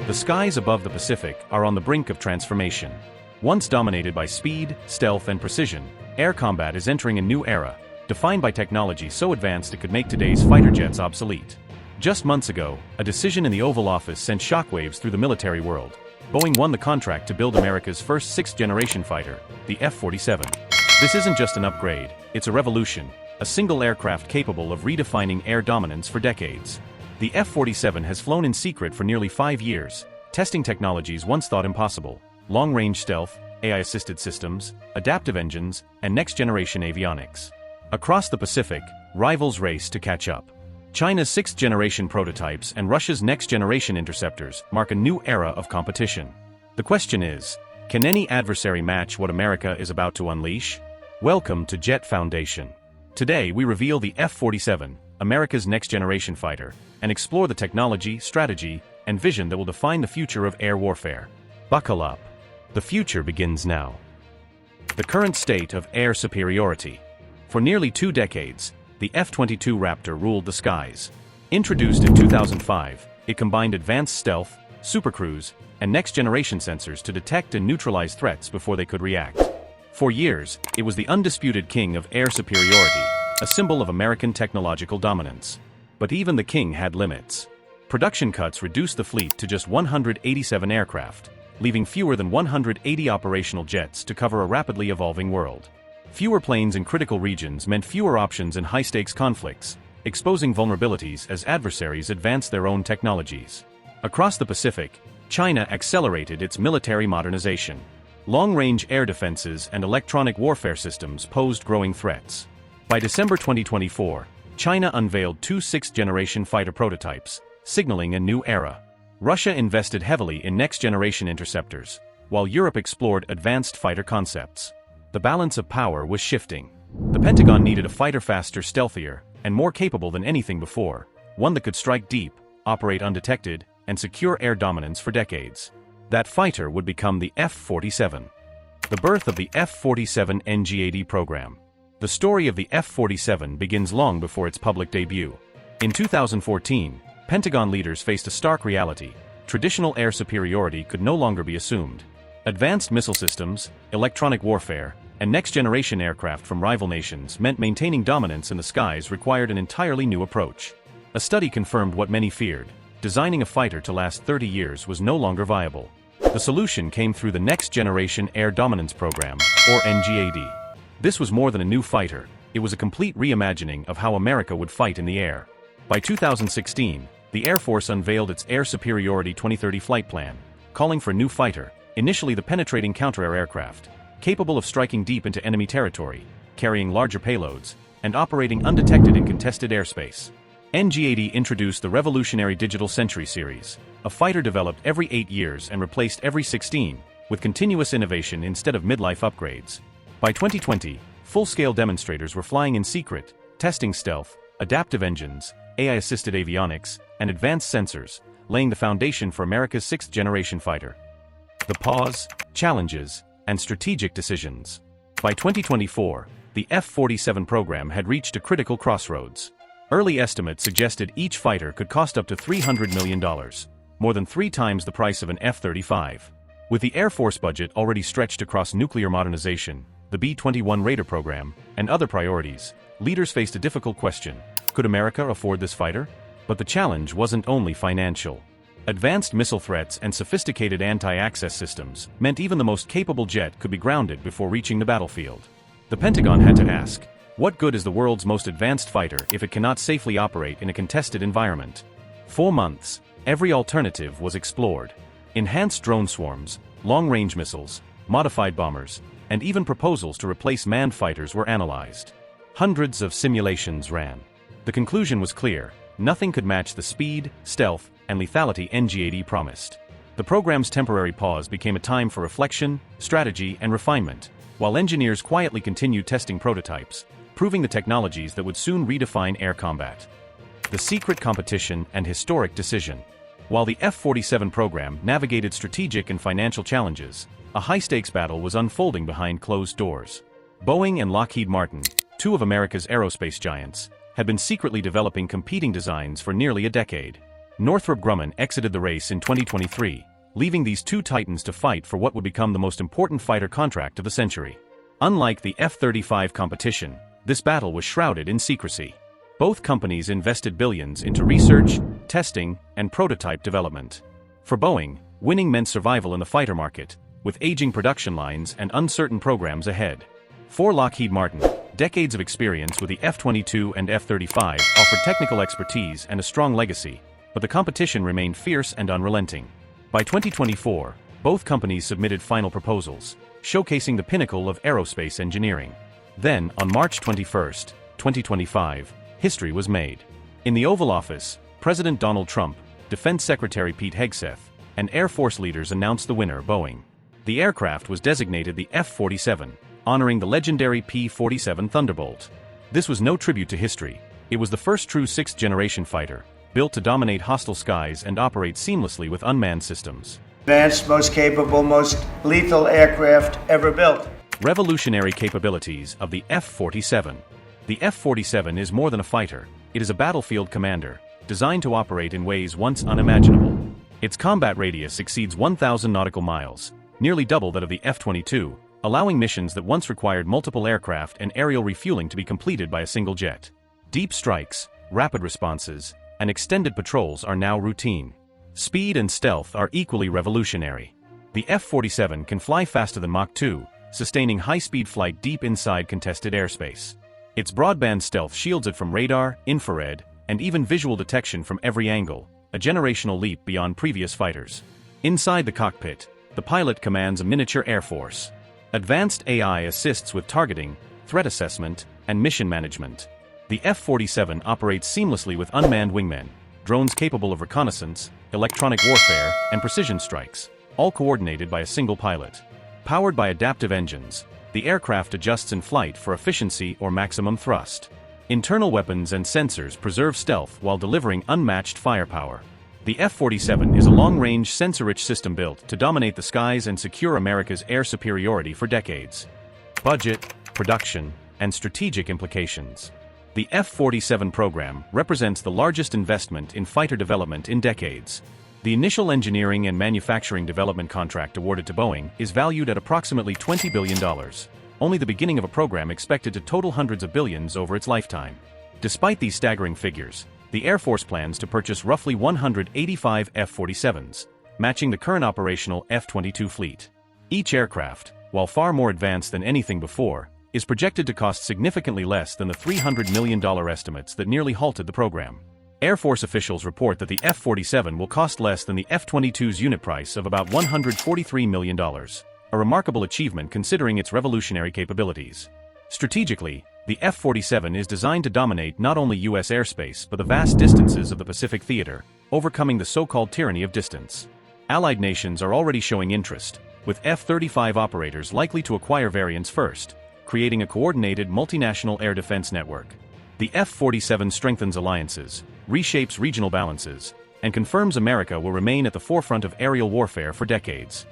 The skies above the Pacific are on the brink of transformation. Once dominated by speed, stealth, and precision, air combat is entering a new era, defined by technology so advanced it could make today's fighter jets obsolete. Just months ago, a decision in the Oval Office sent shockwaves through the military world. Boeing won the contract to build America's first sixth-generation fighter, the F-47. This isn't just an upgrade, it's a revolution, a single aircraft capable of redefining air dominance for decades. The F-47 has flown in secret for nearly 5 years, testing technologies once thought impossible: long-range stealth, AI-assisted systems, adaptive engines, and next-generation avionics. Across the Pacific, rivals race to catch up. China's 6th-generation prototypes and Russia's next-generation interceptors mark a new era of competition. The question is, can any adversary match what America is about to unleash? Welcome to Jet Foundation. Today we reveal the F-47, America's next-generation fighter, and explore the technology, strategy, and vision that will define the future of air warfare. Buckle up. The future begins now. The current state of air superiority. For nearly 2 decades, the F-22 Raptor ruled the skies. Introduced in 2005, it combined advanced stealth, supercruise, and next-generation sensors to detect and neutralize threats before they could react. For years, it was the undisputed king of air superiority, a symbol of American technological dominance. But even the king had limits. Production cuts reduced the fleet to just 187 aircraft, leaving fewer than 180 operational jets to cover a rapidly evolving world. Fewer planes in critical regions meant fewer options in high-stakes conflicts, exposing vulnerabilities as adversaries advanced their own technologies. Across the Pacific, China accelerated its military modernization. Long-range air defenses and electronic warfare systems posed growing threats. By December 2024, China unveiled 2 6th-generation fighter prototypes, signaling a new era. Russia invested heavily in next-generation interceptors, while Europe explored advanced fighter concepts. The balance of power was shifting. The Pentagon needed a fighter faster, stealthier, and more capable than anything before, one that could strike deep, operate undetected, and secure air dominance for decades. That fighter would become the F-47. The birth of the F-47 NGAD program. The story of the F-47 begins long before its public debut. In 2014, Pentagon leaders faced a stark reality: traditional air superiority could no longer be assumed. Advanced missile systems, electronic warfare, and next-generation aircraft from rival nations meant maintaining dominance in the skies required an entirely new approach. A study confirmed what many feared: designing a fighter to last 30 years was no longer viable. The solution came through the Next Generation Air Dominance Program, or NGAD. This was more than a new fighter, it was a complete reimagining of how America would fight in the air. By 2016, the Air Force unveiled its Air Superiority 2030 flight plan, calling for a new fighter, initially the penetrating counter-air aircraft, capable of striking deep into enemy territory, carrying larger payloads, and operating undetected in contested airspace. NGAD introduced the revolutionary Digital Century series, a fighter developed every 8 years and replaced every 16, with continuous innovation instead of midlife upgrades. By 2020, full-scale demonstrators were flying in secret, testing stealth, adaptive engines, AI-assisted avionics, and advanced sensors, laying the foundation for America's 6th-generation fighter. The pause, challenges, and strategic decisions. By 2024, the F-47 program had reached a critical crossroads. Early estimates suggested each fighter could cost up to $300 million, more than 3 times the price of an F-35. With the Air Force budget already stretched across nuclear modernization, the B-21 Raider program, and other priorities, leaders faced a difficult question: could America afford this fighter? But the challenge wasn't only financial. Advanced missile threats and sophisticated anti-access systems meant even the most capable jet could be grounded before reaching the battlefield. The Pentagon had to ask, what good is the world's most advanced fighter if it cannot safely operate in a contested environment? For months, every alternative was explored. Enhanced drone swarms, long-range missiles, modified bombers, and even proposals to replace manned fighters were analyzed. Hundreds of simulations ran. The conclusion was clear: nothing could match the speed, stealth, and lethality NGAD promised. The program's temporary pause became a time for reflection, strategy, and refinement, while engineers quietly continued testing prototypes, proving the technologies that would soon redefine air combat. The secret competition and historic decision. While the F-47 program navigated strategic and financial challenges, a high-stakes battle was unfolding behind closed doors. Boeing and Lockheed Martin, 2 of America's aerospace giants, had been secretly developing competing designs for nearly a decade. Northrop Grumman exited the race in 2023, leaving these two titans to fight for what would become the most important fighter contract of the century. Unlike the F-35 competition, this battle was shrouded in secrecy. Both companies invested billions into research, testing, and prototype development. For Boeing, winning meant survival in the fighter market, with aging production lines and uncertain programs ahead. For Lockheed Martin, decades of experience with the F-22 and F-35 offered technical expertise and a strong legacy, but the competition remained fierce and unrelenting. By 2024, both companies submitted final proposals, showcasing the pinnacle of aerospace engineering. Then, on March 21, 2025, history was made. In the Oval Office, President Donald Trump, Defense Secretary Pete Hegseth, and Air Force leaders announced the winner, Boeing. The aircraft was designated the F-47, honoring the legendary P-47 Thunderbolt. This was no tribute to history. It was the first true sixth-generation fighter, built to dominate hostile skies and operate seamlessly with unmanned systems. Advanced, most capable, most lethal aircraft ever built. Revolutionary capabilities of the F-47. The F-47 is more than a fighter. It is a battlefield commander, designed to operate in ways once unimaginable. Its combat radius exceeds 1,000 nautical miles, nearly double that of the F-22, allowing missions that once required multiple aircraft and aerial refueling to be completed by a single jet. Deep strikes, rapid responses, and extended patrols are now routine. Speed and stealth are equally revolutionary. The F-47 can fly faster than Mach 2, sustaining high-speed flight deep inside contested airspace. Its broadband stealth shields it from radar, infrared, and even visual detection from every angle, a generational leap beyond previous fighters. Inside the cockpit, the pilot commands a miniature air force. Advanced AI assists with targeting, threat assessment, and mission management. The F-47 operates seamlessly with unmanned wingmen, drones capable of reconnaissance, electronic warfare, and precision strikes, all coordinated by a single pilot. Powered by adaptive engines, the aircraft adjusts in flight for efficiency or maximum thrust. Internal weapons and sensors preserve stealth while delivering unmatched firepower. The F-47 is a long-range, sensor-rich system built to dominate the skies and secure America's air superiority for decades. Budget, production, and strategic implications. The F-47 program represents the largest investment in fighter development in decades. The initial engineering and manufacturing development contract awarded to Boeing is valued at approximately $20 billion, only the beginning of a program expected to total hundreds of billions over its lifetime. Despite these staggering figures, the Air Force plans to purchase roughly 185 F-47s, matching the current operational F-22 fleet. Each aircraft, while far more advanced than anything before, is projected to cost significantly less than the $300 million estimates that nearly halted the program. Air Force officials report that the F-47 will cost less than the F-22's unit price of about $143 million, a remarkable achievement considering its revolutionary capabilities. Strategically, the F-47 is designed to dominate not only U.S. airspace but the vast distances of the Pacific theater, overcoming the so-called tyranny of distance. Allied nations are already showing interest, with F-35 operators likely to acquire variants first, creating a coordinated multinational air defense network. The F-47 strengthens alliances, reshapes regional balances, and confirms America will remain at the forefront of aerial warfare for decades.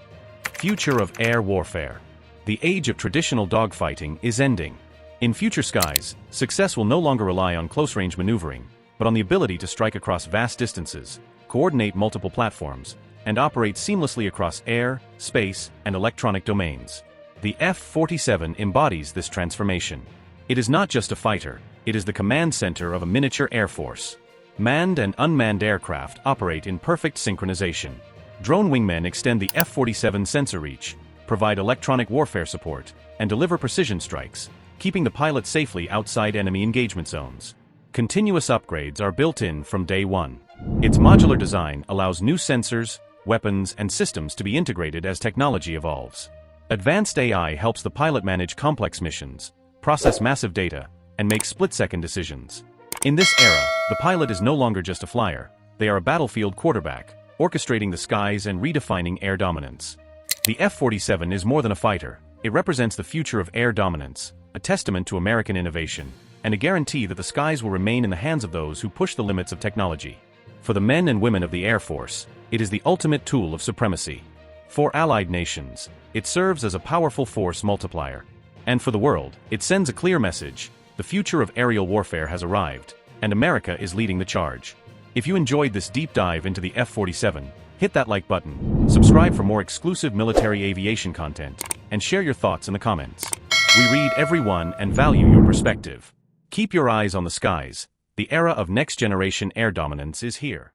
Future of air warfare. The age of traditional dogfighting is ending. In future skies, success will no longer rely on close-range maneuvering, but on the ability to strike across vast distances, coordinate multiple platforms, and operate seamlessly across air, space, and electronic domains. The F-47 embodies this transformation. It is not just a fighter, it is the command center of a miniature air force. Manned and unmanned aircraft operate in perfect synchronization. Drone wingmen extend the F-47 sensor reach, provide electronic warfare support, and deliver precision strikes, keeping the pilot safely outside enemy engagement zones. Continuous upgrades are built in from day one. Its modular design allows new sensors, weapons, and systems to be integrated as technology evolves. Advanced AI helps the pilot manage complex missions, process massive data, and make split-second decisions. In this era, the pilot is no longer just a flyer, they are a battlefield quarterback, orchestrating the skies and redefining air dominance. The F-47 is more than a fighter, it represents the future of air dominance, a testament to American innovation, and a guarantee that the skies will remain in the hands of those who push the limits of technology. For the men and women of the Air Force, it is the ultimate tool of supremacy. For allied nations, it serves as a powerful force multiplier. And for the world, it sends a clear message: the future of aerial warfare has arrived, and America is leading the charge. If you enjoyed this deep dive into the F-47, hit that like button, subscribe for more exclusive military aviation content, and share your thoughts in the comments. We read every one and value your perspective. Keep your eyes on the skies. The era of next-generation air dominance is here.